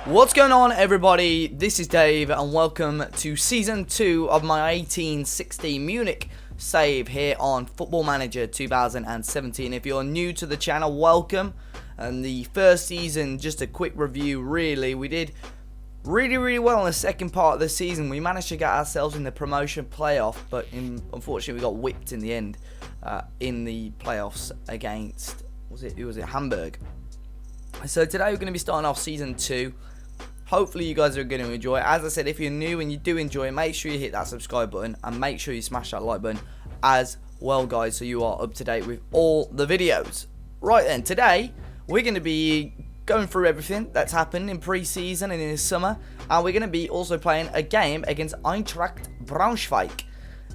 What's going on, everybody? This is Dave and welcome to Season 2 of my 1860 Munich save here on Football Manager 2017. If you're new to the channel, welcome. And the first season, just a quick review really. We did really well in the second part of the season. We managed to get ourselves in the promotion playoff, but unfortunately we got whipped in the end in the playoffs against, was it Hamburg. So today we're going to be starting off Season 2. Hopefully you guys are going to enjoy it. As I said, if you're new and you do enjoy it, make sure you hit that subscribe button and make sure you smash that like button as well, guys, so you are up to date with all the videos. Right then, today we're going to be going through everything that's happened in pre-season and in the summer, and we're going to be also playing a game against Eintracht Braunschweig.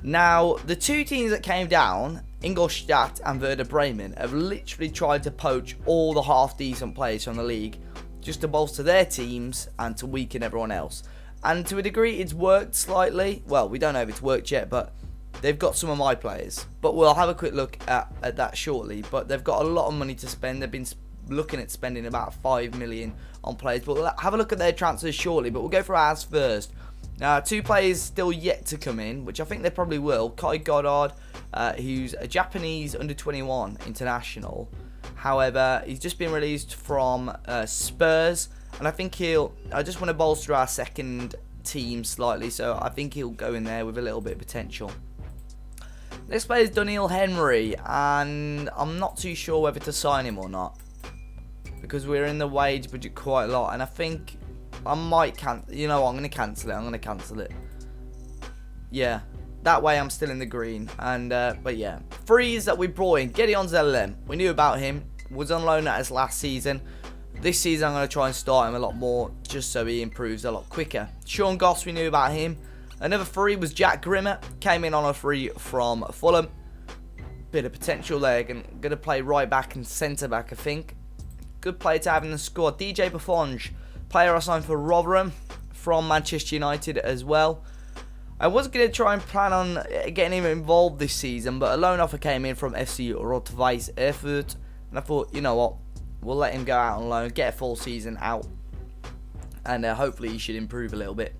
Now, the two teams that came down, Ingolstadt and Werder Bremen, have literally tried to poach all the half-decent players from the league just to bolster their teams and to weaken everyone else. And to a degree, it's worked slightly. Well, we don't know if it's worked yet, but they've got some of my players. But we'll have a quick look at that shortly. But they've got a lot of money to spend. They've been looking at spending about 5 million on players. But we'll have a look at their transfers shortly. But we'll go for ours first. Now, two players still yet to come in, which I think they probably will. Kai Goddard, who's a Japanese under-21 international. However, he's just been released from Spurs, and I think I just want to bolster our second team slightly, so I think he'll go in there with a little bit of potential. This player is Daniel Henry, and I'm not too sure whether to sign him or not, because we're in the wage budget quite a lot, and I think I might cancel. You know what, I'm going to cancel it. Yeah. That way I'm still in the green. And but yeah, frees that we brought in. Gideon Zellem. We knew about him. Was on loan at us last season. This season I'm going to try and start him a lot more, just so he improves a lot quicker. Sean Goss, we knew about him. Another free was Jack Grimmer. Came in on a free from Fulham. Bit of potential there. Going to play right back and centre back, I think. Good player to have in the squad. DJ Buffon, player I signed for Rotherham from Manchester United as well. I was going to try and plan on getting him involved this season, but a loan offer came in from FC Rot-Weiss Erfurt, and I thought, you know what, we'll let him go out on loan, get a full season out, and hopefully he should improve a little bit.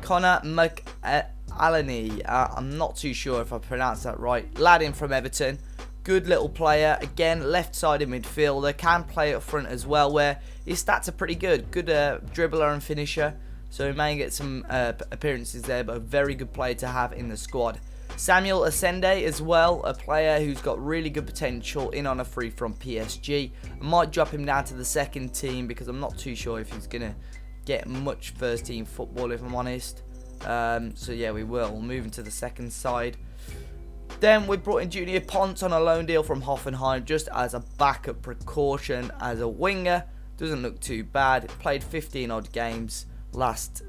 Connor McAleny, I'm not too sure if I pronounced that right, lad in from Everton, good little player, again, left-sided midfielder, can play up front as well, where his stats are pretty good, dribbler and finisher. So he may get some appearances there, but a very good player to have in the squad. Samuel Asende as well, a player who's got really good potential, in on a free from PSG. I might drop him down to the second team because I'm not too sure if he's going to get much first team football, if I'm honest. So yeah, we will. We'll move into the second side. Then we brought in Junior Ponce on a loan deal from Hoffenheim just as a backup precaution as a winger. Doesn't look too bad. Played 15 odd games.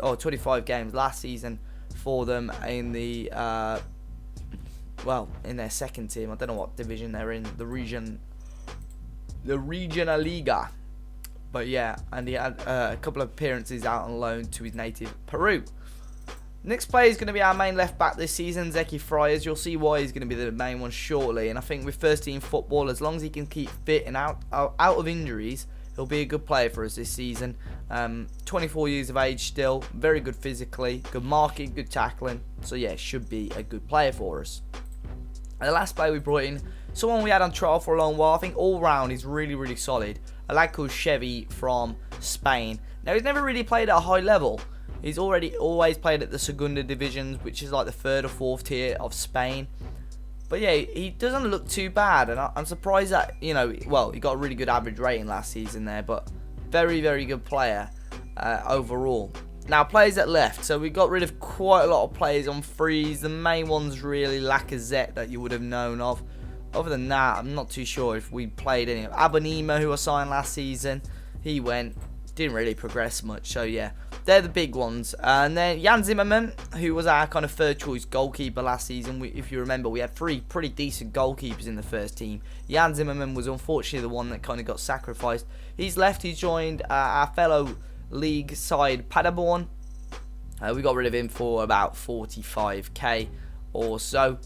25 games last season for them in the in their second team. I don't know what division they're in, the Regional Liga, but yeah, and he had a couple of appearances out on loan to his native Peru. Next player is going to be our main left back this season, Zeki Friars. You'll see why he's going to be the main one shortly, and I think with first team football, as long as he can keep fit and out of injuries, he'll be a good player for us this season. 24 years of age still, very good physically, good marking, good tackling. So yeah, should be a good player for us. And the last player we brought in, someone we had on trial for a long while. I think all round he's really solid. A lad called Chevy from Spain. Now he's never really played at a high level. He's always played at the Segunda divisions, which is like the third or fourth tier of Spain. But yeah, he doesn't look too bad, and I'm surprised that, he got a really good average rating last season there, but very good player overall. Now, players that left, so we got rid of quite a lot of players on frees. The main one's really Lacazette that you would have known of. Other than that, I'm not too sure if we played any. Abonima, who I signed last season, he didn't really progress much, so yeah, they're the big ones. And then Jan Zimmerman, who was our kind of third choice goalkeeper last season. If you remember, we had 3 pretty decent goalkeepers in the first team. Jan Zimmerman was unfortunately the one that kind of got sacrificed. He's left. He joined our fellow league side Paderborn. We got rid of him for about 45k or so.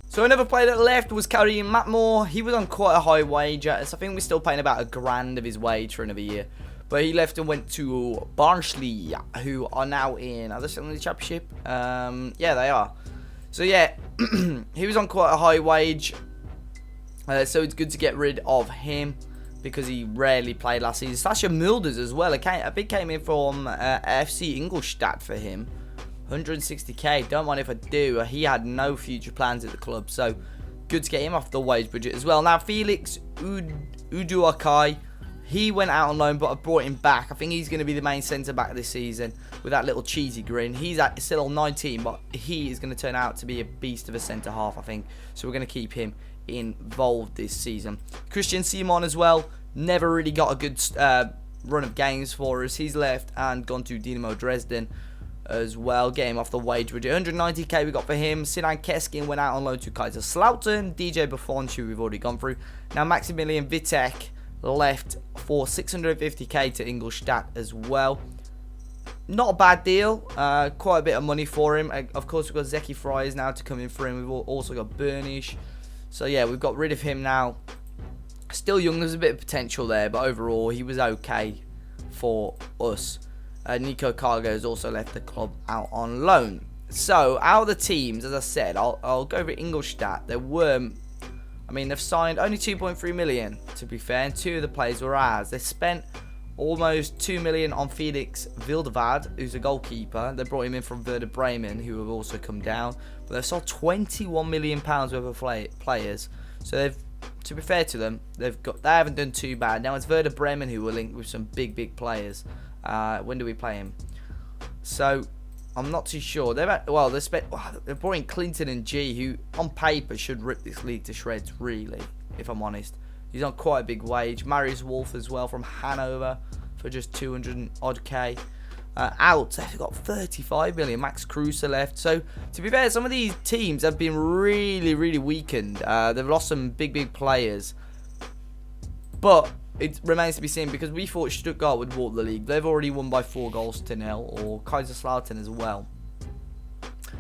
So another player that left was Karim Matmore. He was on quite a high wage. So I think we're still paying about £1,000 of his wage for another year. But he left and went to Barnsley, who are now are they still in the Championship? Yeah, they are. So yeah, he was on quite a high wage. So it's good to get rid of him because he rarely played last season. Sasha Mulders as well. A bid came in from FC Ingolstadt for him. 160k. Don't mind if I do. He had no future plans at the club. So good to get him off the wage budget as well. Now Felix Uduakai. He went out on loan, but I brought him back. I think he's going to be the main centre-back this season with that little cheesy grin. He's still on 19, but he is going to turn out to be a beast of a centre-half, I think. So we're going to keep him involved this season. Christian Simon as well. Never really got a good run of games for us. He's left and gone to Dynamo Dresden as well. Get him off the wage budget. 190k we got for him. Sinan Keskin went out on loan to Kaiserslautern. DJ Buffon, who we've already gone through. Now Maximilian Vitek left for 650k to Ingolstadt as well. Not a bad deal. Quite a bit of money for him. Of course, we've got Zeki Fryers now to come in for him. We've also got Burnish. So yeah, we've got rid of him now. Still young. There's a bit of potential there, but overall, he was okay for us. Nico Cargo has also left the club out on loan. So out of the teams, as I said, I'll go over Ingolstadt. They've signed only 2.3 million, to be fair, and 2 of the players were ours. They spent almost 2 million on Felix Wildvad, who's a goalkeeper. They brought him in from Werder Bremen, who have also come down. But they've sold 21 million pounds worth of players. So they've, to be fair to them, they haven't done too bad. Now it's Werder Bremen who were linked with some big players. When do we play him? So I'm not too sure. They brought in Clinton and G, who on paper should rip this league to shreds, really, if I'm honest. He's on quite a big wage. Marius Wolf as well from Hanover for just 200 odd K. Out, they've got 35 million. Max Kruse left. So, to be fair, some of these teams have been really weakened. They've lost some big players. But it remains to be seen, because we thought Stuttgart would walk the league. They've already won by 4-0, or Kaiserslautern as well.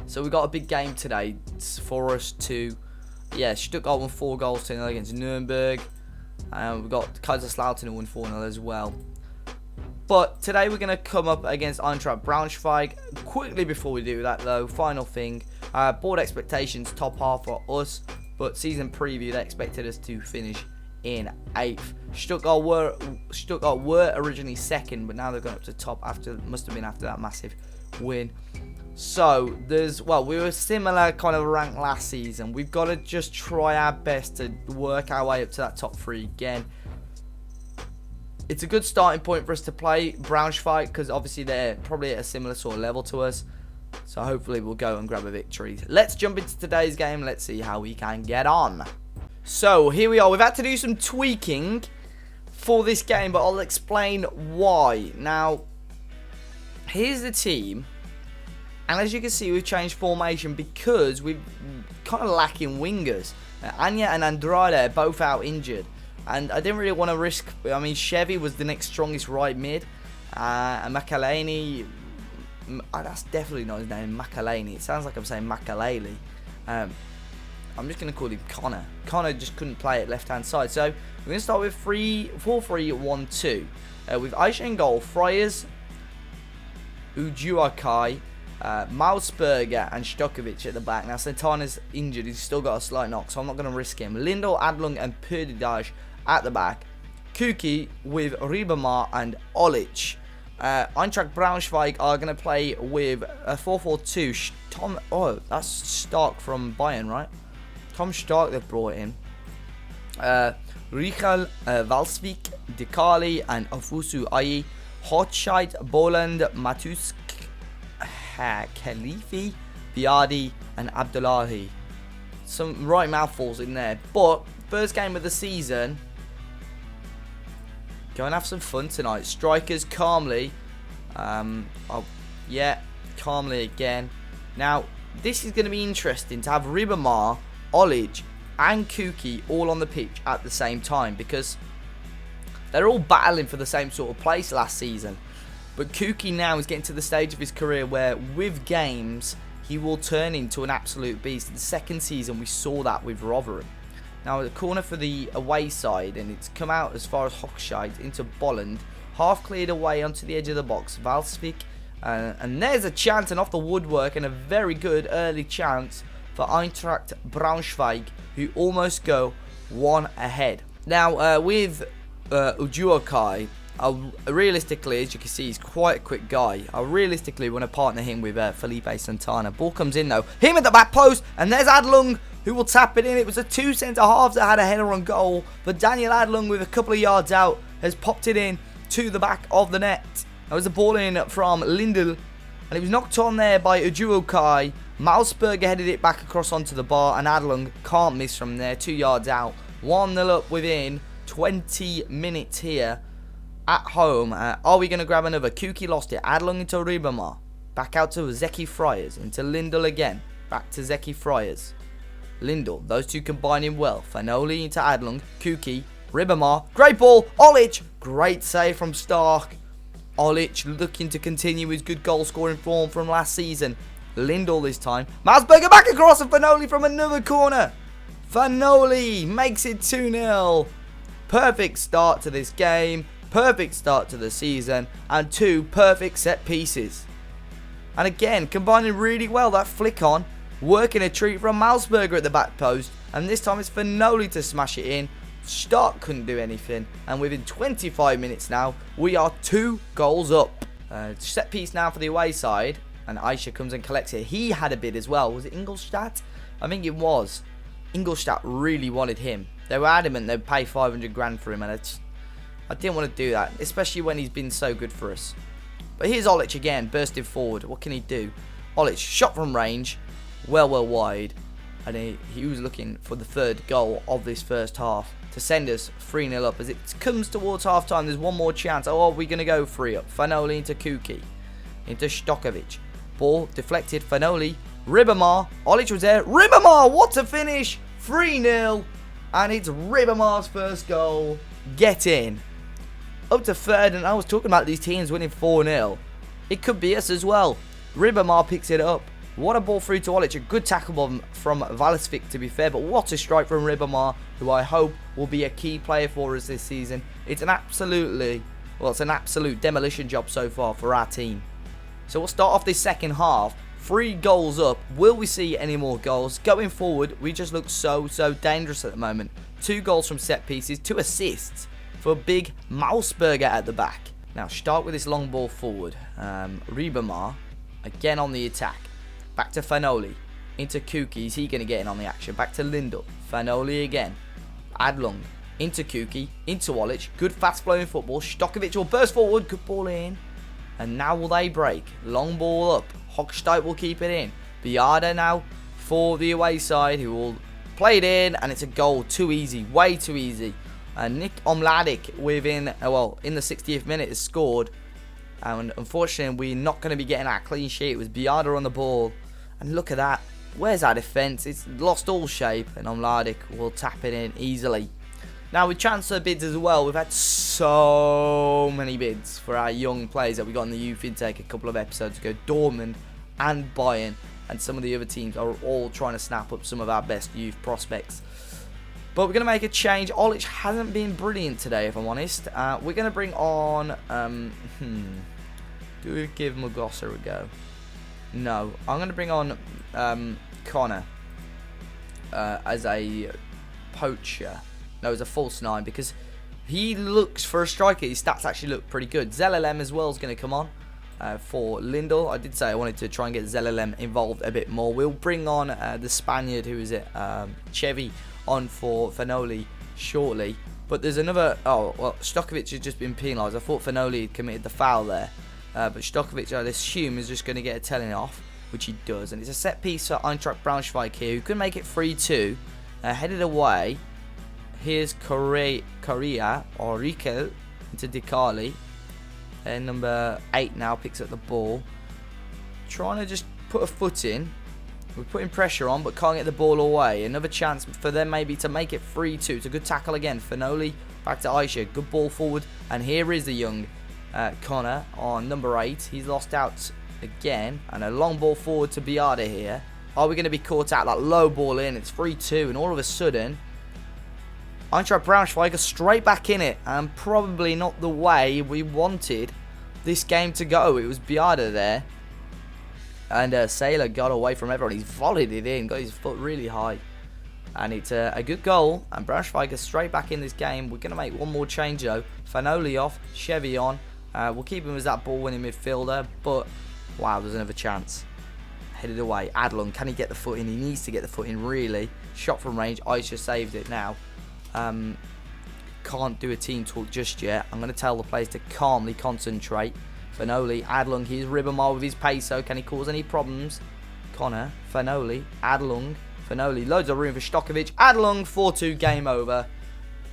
So we got a big game today for us to... Yeah, Stuttgart won 4-0 against Nuremberg. We've got Kaiserslautern who won 4-0 as well. But today we're going to come up against Eintracht Braunschweig. Quickly before we do that though, final thing. Board expectations, top half for us. But season preview, they expected us to finish in 8th. Stuttgart were originally 2nd, but now they've gone up to top must have been after that massive win. So we were similar kind of rank last season. We've got to just try our best to work our way up to that top 3 again. It's a good starting point for us to play Braunschweig, because obviously they're probably at a similar sort of level to us. So hopefully we'll go and grab a victory. Let's jump into today's game. Let's see how we can get on. So here we are. We've had to do some tweaking for this game, but I'll explain why. Now, here's the team. And as you can see, we've changed formation because we're kind of lacking wingers. Anya and Andrade are both out injured. And I didn't really want to risk... Chevy was the next strongest right mid. And Makalani... that's definitely not his name, Makalani. It sounds like I'm saying Makalele. I'm just going to call him Connor. Connor just couldn't play at left-hand side. So we're going to start with 4-3-1-2. With Aisha in goal, Fryers, Ujuakai, Mausberger and Stokovic at the back. Now Santana's injured, he's still got a slight knock, so I'm not going to risk him. Lindell, Adlung and Perdidaj at the back. Kuki with Ribamar and Olic. Eintracht Braunschweig are going to play with a 4-4-2. That's Stark from Bayern, right? Tom Stark they've brought in. Richel, Valsvik, Dekali and Ofusu Ayi. Hotscheid, Boland, Matusk, Khalifi, Biadi and Abdullahi. Some right mouthfuls in there. But first game of the season. Go and have some fun tonight. Strikers calmly. Calmly again. Now, this is going to be interesting to have Ribamar, Olic and Kuki all on the pitch at the same time, because they're all battling for the same sort of place last season. But Kuki now is getting to the stage of his career where with games he will turn into an absolute beast. In the second season we saw that with Rotherham. Now the corner for the away side, and it's come out as far as Hochscheid into Bolland. half cleared away onto the edge of the box. Valsvik, and there's a chance, and off the woodwork, and a very good early chance for Eintracht Braunschweig, who almost go one ahead. Now, with Ujuokai, realistically, as you can see, he's quite a quick guy. I realistically want to partner him with Felipe Santana. Ball comes in, though. Him at the back post, and there's Adlung, who will tap it in. It was the two centre-halves that had a header on goal, but Daniel Adlung, with a couple of yards out, has popped it in to the back of the net. That was a ball in from Lindl, and it was knocked on there by Ujuokai. Mausberger headed it back across onto the bar, and Adlung can't miss from there, 2 yards out. 1-0 up within 20 minutes here at home. Are we going to grab another? Kuki lost it. Adlung into Ribamar. Back out to Zeki Friars. Into Lindl again. Back to Zeki Friars. Lindl. Those two combining well. Fanoli into Adlung. Kuki. Ribamar. Great ball. Olic. Great save from Stark. Olic looking to continue his good goal scoring form from last season. Lindl this time. Mausberger back across, and Fanoli from another corner. Fanoli makes it 2-0. Perfect start to this game. Perfect start to the season. And 2 perfect set pieces. And again, combining really well. That flick on. Working a treat from Mausberger at the back post. And this time it's Fanoli to smash it in. Stark couldn't do anything. And within 25 minutes now, we are 2 goals up. Set piece now for the away side. And Aisha comes and collects it. He had a bid as well. Was it Ingolstadt? I think it was. Ingolstadt really wanted him. They were adamant they'd pay 500 grand for him. And I didn't want to do that. Especially when he's been so good for us. But here's Olic again. Bursting forward. What can he do? Olic shot from range. Well wide. And he was looking for the 3rd goal of this first half. To send us 3-0 up. As it comes towards half time. There's one more chance. Oh, are we going to go 3 up? Fanoli into Kuki. Into Stokovic. Ball deflected. Fanoli. Ribamar. Olic was there. Ribamar. What a finish. 3-0. And it's Ribamar's first goal. Get in. Up to 3rd. And I was talking about these teams winning 4-0. It could be us as well. Ribamar picks it up. What a ball through to Olic. A good tackle from Valsvik, to be fair. But what a strike from Ribamar, who I hope will be a key player for us this season. It's an absolute demolition job so far for our team. So we'll start off this second half. 3 goals up. Will we see any more goals? Going forward, we just look so dangerous at the moment. 2 goals from set pieces, 2 assists for big Mausberger at the back. Now start with this long ball forward. Ribamar again on the attack. Back to Fanoli. Into Kuki. Is he going to get in on the action? Back to Lindl. Fanoli again. Adlung. Into Kuki. Into Olic. Good fast flowing football. Stokovic will burst forward. Good ball in. And now will they break? Long ball up. Hochstein will keep it in. Biada now for the away side, who will play it in, and it's a goal. Too easy. Way too easy. Nick Omladic in the 60th minute has scored. And unfortunately, we're not going to be getting our clean sheet. It was Biada on the ball. And look at that. Where's our defence? It's lost all shape. And Omladic will tap it in easily. Now, with transfer bids as well, we've had so many bids for our young players that we got in the youth intake a couple of episodes ago. Dortmund and Bayern and some of the other teams are all trying to snap up some of our best youth prospects. But we're going to make a change. Olic hasn't been brilliant today, if I'm honest. We're going to bring on... do we give Mugosa a go? No. I'm going to bring on Connor as a poacher. No, as a false 9, because he looks, for a striker, his stats actually look pretty good. Zelalem as well is going to come on for Lindl. I did say I wanted to try and get Zelalem involved a bit more. We'll bring on the Spaniard, who is it, Chevy, on for Fanoli shortly. But there's another... Oh, well, Stokovic has just been penalised. I thought Fanoli had committed the foul there. But Stokovic, I assume, is just going to get a telling off, which he does. And it's a set piece for Eintracht Braunschweig here, who can make it 3-2. Headed away. Here's Correa or Riquel into Dicali. And number 8 now picks up the ball. Trying to just put a foot in. We're putting pressure on, but can't get the ball away. Another chance for them maybe to make it 3-2. It's a good tackle again. Fanoli back to Aisha. Good ball forward. And here is the young Connor on number 8. He's lost out again. And a long ball forward to Biada here. Are we going to be caught out? That low ball in. It's 3-2. And all of a sudden... Eintracht Braunschweig straight back in it, and probably not the way we wanted this game to go. It was Biada there, and Sailor got away from everyone. He's volleyed it in, got his foot really high, and it's a good goal. And Braunschweig straight back in this game. We're going to make one more change though. Fanoli off, Chevy on. We'll keep him as that ball-winning midfielder, but wow, there's another chance. Headed away. Adlung, can he get the foot in? He needs to get the foot in, really. Shot from range. Aisha saved it now. Can't do a team talk just yet. I'm going to tell the players to calmly concentrate. Fanoli, Adlung, he's Ribamar with his peso. Can he cause any problems? Connor, Fanoli, Adlung, Fanoli. Loads of room for Stokovic. Adlung, 4-2, game over.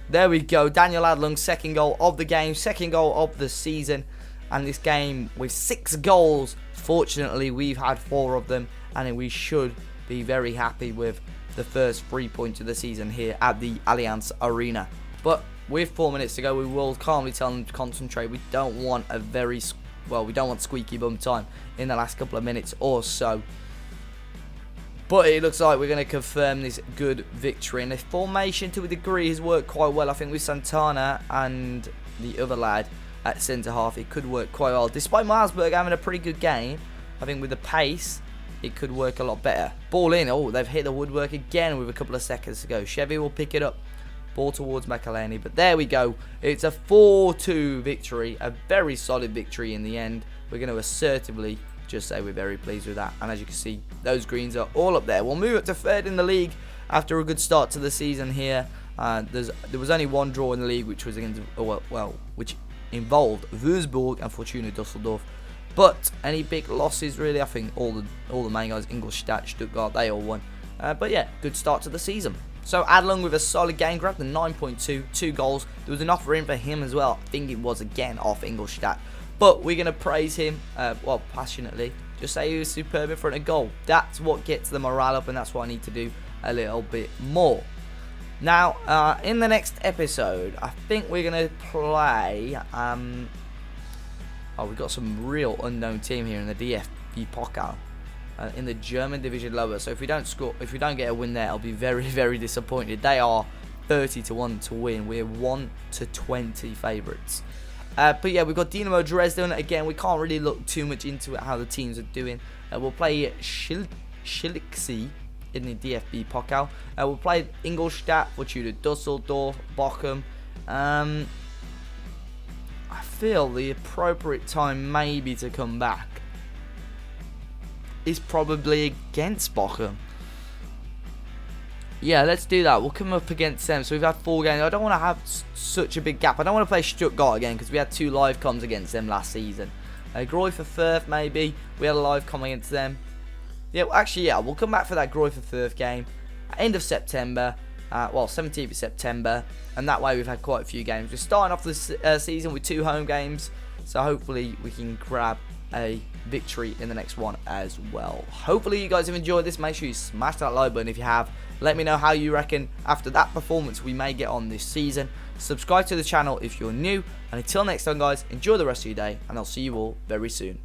There we go. Daniel Adlung, second goal of the game, second goal of the season. And this game with 6 goals, fortunately we've had 4 of them, and we should be very happy with the first 3 points of the season here at the Allianz Arena. But with 4 minutes to go, we will calmly tell them to concentrate. We don't want we don't want squeaky bum time in the last couple of minutes or so. But it looks like we're going to confirm this good victory. And the formation, to a degree, has worked quite well. I think with Santana and the other lad at centre-half, it could work quite well. Despite Marsberg having a pretty good game, I think with the pace, it could work a lot better. Ball in. Oh, they've hit the woodwork again with a couple of seconds to go. Chevy will pick it up. Ball towards Makalani. But there we go. It's a 4-2 victory. A very solid victory in the end. We're going to assertively just say we're very pleased with that. And as you can see, those greens are all up there. We'll move up to third in the league after a good start to the season here. There was only one draw in the league, which was against, which involved Würzburg and Fortuna Düsseldorf. But any big losses, really? I think all the main guys, Ingolstadt, Stuttgart, they all won. But yeah, good start to the season. So Adlung with a solid game, grabbed the 9.2, 2 goals. There was an offer in for him as well. I think it was again off Ingolstadt. But we're going to praise him, passionately. Just say he was superb in front of goal. That's what gets the morale up, and that's what I need to do a little bit more. Now, in the next episode, I think we're going to play... we've got some real unknown team here in the DFB Pokal. In the German division lower. So if we don't get a win there, I'll be very, very disappointed. They are 30-1 to win. We're 1-20 favourites. But yeah, we've got Dinamo Dresden. Again, we can't really look too much into it, how the teams are doing. We'll play Schilksee in the DFB Pokal. We'll play Ingolstadt, Fortuna Düsseldorf, Bochum. I feel the appropriate time maybe to come back is probably against Bochum. Yeah, let's do that. We'll come up against them. So we've had 4 games. I don't want to have such a big gap. I don't want to play Stuttgart again because we had 2 live comms against them last season. Greuther Fürth, maybe. We had a live comm against them. Yeah, actually, yeah, we'll come back for that Greuther Fürth game. End of September. 17th of September. And that way we've had quite a few games. We're starting off this season with 2 home games. So hopefully we can grab a victory in the next one as well. Hopefully you guys have enjoyed this. Make sure you smash that like button if you have. Let me know how you reckon after that performance we may get on this season. Subscribe to the channel if you're new. And until next time, guys, enjoy the rest of your day. And I'll see you all very soon.